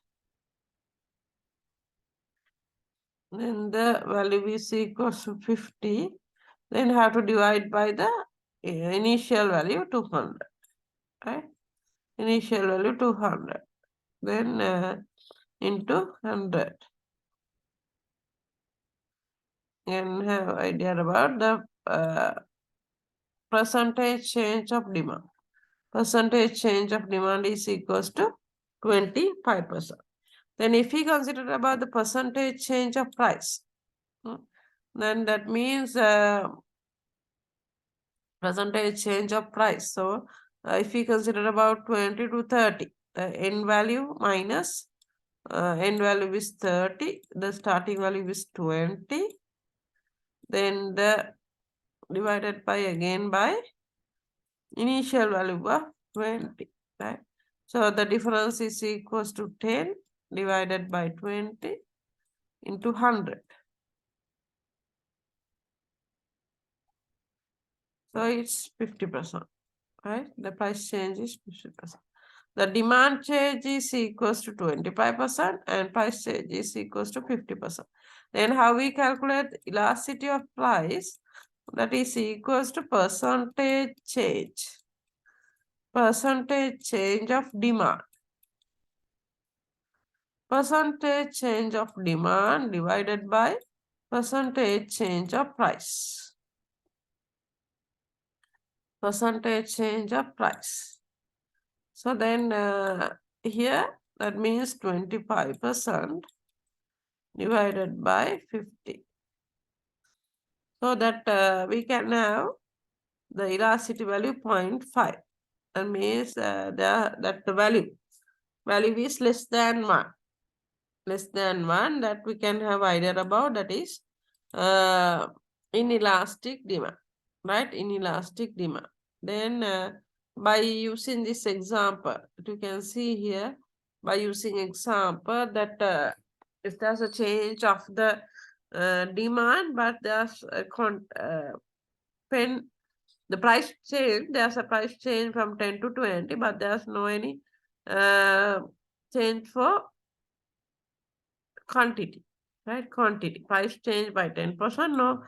Then the value is equals to 50. Then have to divide by the initial value 200. Right? Initial value 200. Then into 100. And have idea about the percentage change of demand. Percentage change of demand is equals to 25%. Then if we consider about the percentage change of price, then that means percentage change of price. So if we consider about 20 to 30, the n value minus n value is 30, the starting value is 20, then the divided by again by initial value of 20, right? So the difference is equals to 10 divided by 20 into 100. So it's 50%, right? The price change is 50%. The demand change is equals to 25% and price change is equals to 50%. Then how we calculate elasticity of price? That is equals to percentage change. Percentage change of demand. Percentage change of demand divided by percentage change of price. Percentage change of price. So then here that means 25% divided by 50. So that we can have the elasticity value 0.5. That means that the value is less than 1. Less than 1, that we can have idea about, that is inelastic demand, right? Inelastic demand. Then by using this example, you can see here, by using example that if there's a change of the demand, but there's a the price change, there's a price change from 10 to 20, but there's no any change for quantity, right? Quantity. Price change by 10%, no,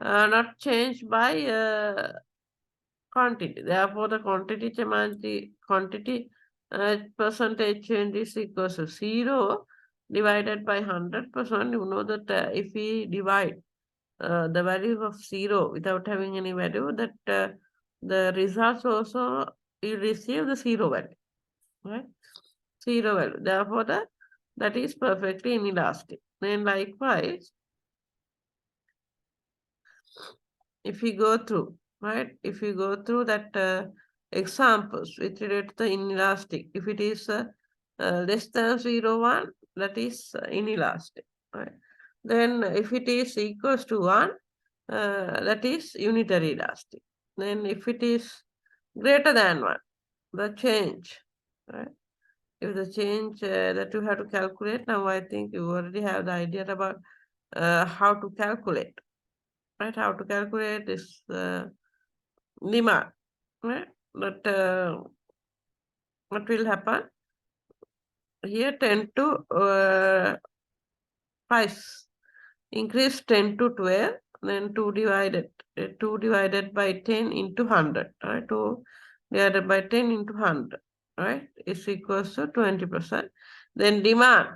not changed by quantity. Therefore, the quantity percentage change is equals to 0 divided by 100%. You know that if we divide the value of 0 without having any value, that the results also you receive the 0 value, right? 0 value. Therefore, that is perfectly inelastic. Then likewise, if we go through, right? If we go through that examples with relate to the inelastic, if it is less than 0, 1, that is inelastic, right? Then if it is equals to 1, that is unitary elastic. Then if it is greater than 1, the change, right? If the change that you have to calculate, now I think you already have the idea about how to calculate, right? How to calculate this demand, right? But what will happen? Here 10 to price increase 10 to 12, then 2 divided by 10 into 100, right? 2 divided by 10 into 100, right, is equals to 20%. Then demand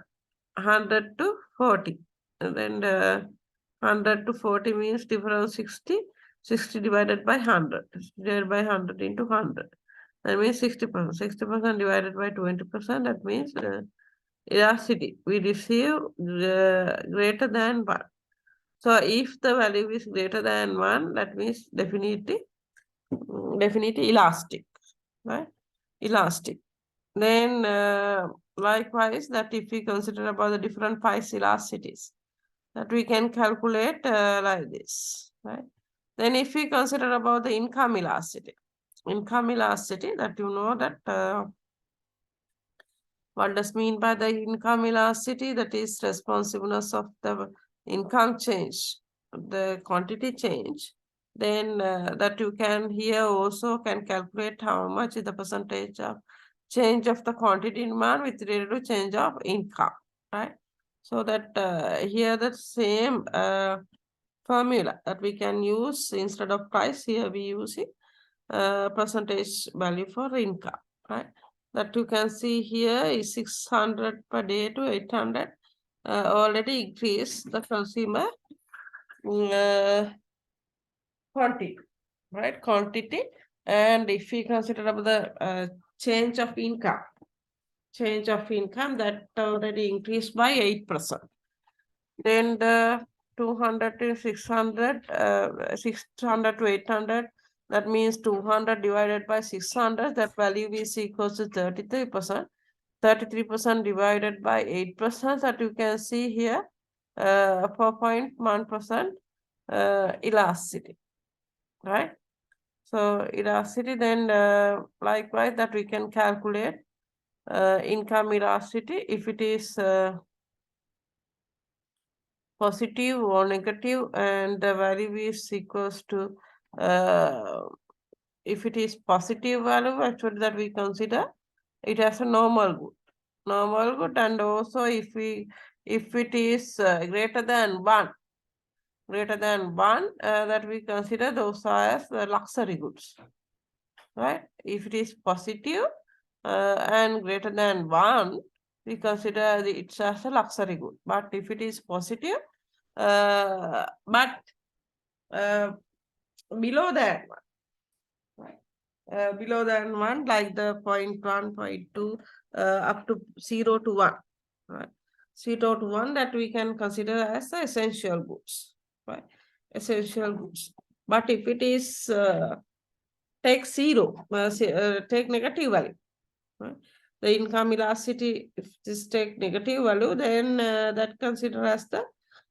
100 to 40, and then 100 to 40 means difference 60. 60 divided by 100, divided by 100 into 100, that means 60%. 60% divided by 20%, that means elasticity we receive greater than 1. So if the value is greater than 1, that means definitely elastic, right? Elastic. Then likewise, that if we consider about the different price elasticities, that we can calculate like this, right? Then if we consider about the income elasticity that you know that what does mean by the income elasticity? That is responsiveness of the income change, the quantity change. Then that you can here also can calculate how much is the percentage of change of the quantity demand with related to change of income, right? So that here the same formula that we can use instead of price, here we use it percentage value for income, right? That you can see here is 600 per day to 800 already increase the consumer quantity, right? Quantity. And if we consider about the change of income, that already increased by 8%. Then the 200 to 600, 600 to 800, that means 200 divided by 600, that value is equals to 33%. 33% divided by 8%, that you can see here, 4.1% elasticity, right? So elasticity, then likewise that we can calculate income elasticity if it is positive or negative, and the value is equals to if it is positive value, actually that we consider it as a normal good, and also if it is greater than 1, that we consider those are as luxury goods, right? If it is positive and greater than 1, we consider it as a luxury good. But if it is positive but below that one, right? Below that one, like the 0.1, 0.2, up to 0 to 1, right? 0 to 1, that we can consider as the essential goods, right? Essential goods. But if it is take 0, take negative value, right? The income elasticity, if this take negative value, then that consider as the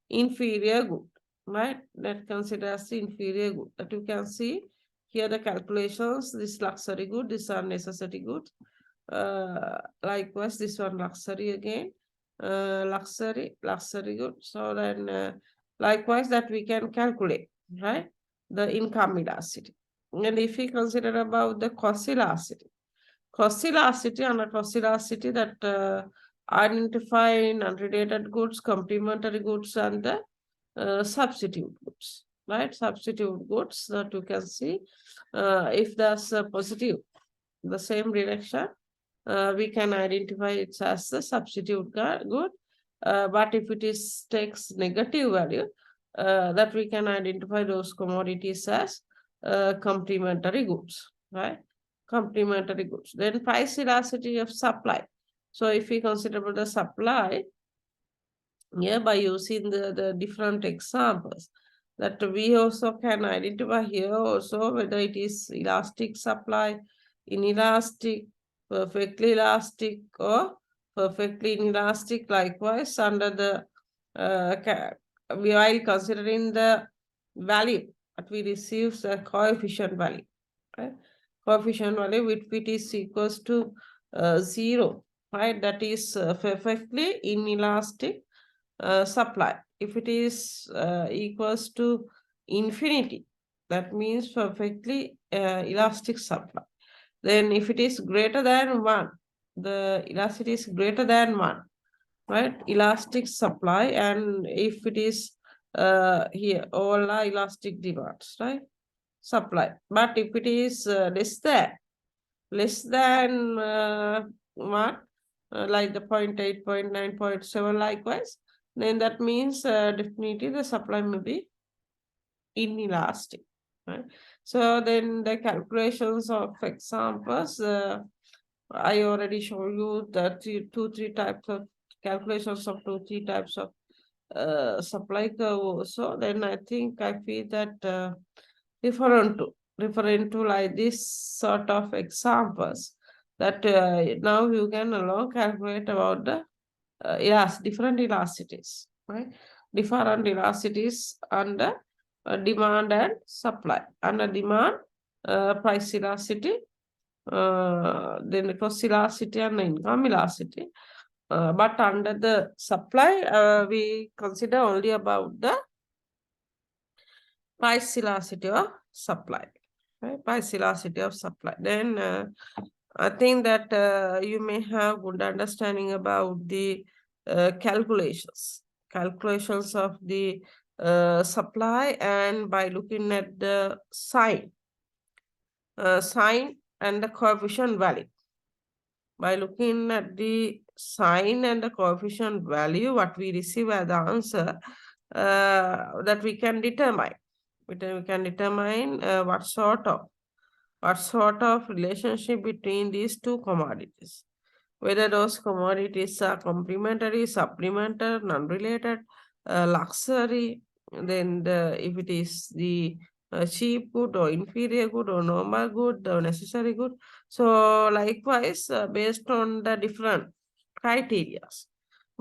inferior good, right? That consider as the inferior good. That you can see here the calculations, this luxury good, this are necessity good. Likewise, this one luxury again, luxury good. So then likewise that we can calculate, right? The income elasticity. And if we consider about the cost elasticity, under cost elasticity that identify unrelated goods, complementary goods, and the substitute goods, right? Substitute goods that you can see if there's a positive, the same direction, we can identify it as the substitute good. But if it is takes negative value, that we can identify those commodities as complementary goods, right? Complementary goods. Then price elasticity of supply. So if we consider the supply, yeah, by using the different examples, that we also can identify here also whether it is elastic supply, inelastic, perfectly elastic, or perfectly inelastic. Likewise, under the while considering the value that we receive, the coefficient value, right? Coefficient value which it is equals to 0, right? That is perfectly inelastic supply. If it is equals to infinity, that means perfectly elastic supply. Then if it is greater than 1, the elasticity is greater than 1, right? Elastic supply. And if it is here all are elastic demands, right? Supply. But if it is less than what? Like the 0.8, 0.9, 0.7 likewise, then that means definitely the supply may be inelastic, right? So then the calculations of examples, I already showed you the three types of calculations of three types of supply curve also. Then I think I feel that referring to like this sort of examples, that now you can alone calculate about the different elasticities, right? Different elasticities under demand and supply. Under demand, price elasticity, then the cost elasticity and income elasticity. But under the supply, we consider only about the price elasticity of supply, right? Price elasticity of supply. Then I think that you may have good understanding about the calculations of the supply, and by looking at the sign and the coefficient value. By looking at the sign and the coefficient value, what we receive as the answer, that we can determine. We can determine what sort of relationship between these two commodities. Whether those commodities are complementary, supplementary, non-related, luxury, then if it is the cheap good or inferior good or normal good or necessary good. So likewise, based on the different criteria,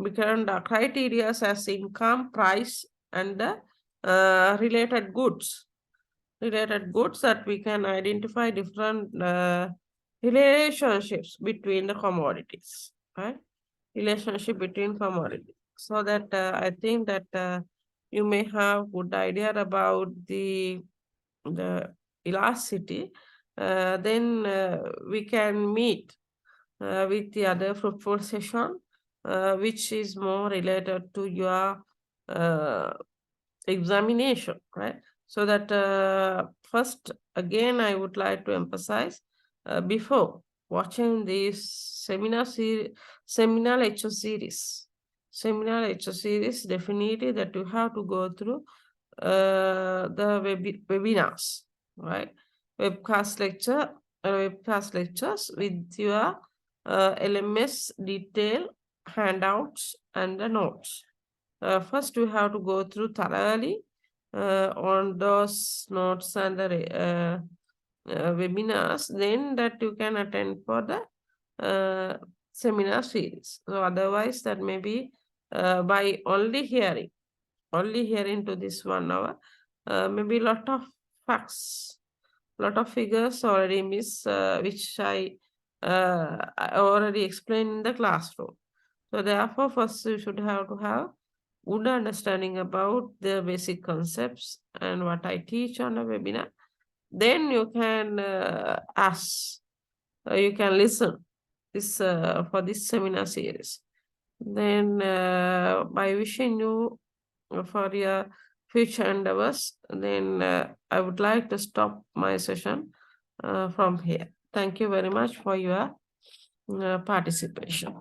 because the criteria as income, price, and the related goods, that we can identify different relationships between the commodities, right? Relationship between commodities. So that I think that you may have good idea about the elasticity. Then we can meet with the other fruitful session, which is more related to your examination, right? So that first, again, I would like to emphasize before watching this seminal HO series, definitely that you have to go through the webinars, right? Webcast lectures with your LMS detail handouts and the notes. First, we have to go through thoroughly on those notes and the webinars, then that you can attend for the seminar series. So otherwise, that may be by only hearing to this 1 hour, maybe a lot of facts, lot of figures already miss, which I already explained in the classroom. So therefore, first you should have to have good understanding about the basic concepts and what I teach on a webinar. Then you can ask, you can listen this for this seminar series. Then by wishing you for your future endeavors, then I would like to stop my session from here. Thank you very much for your participation.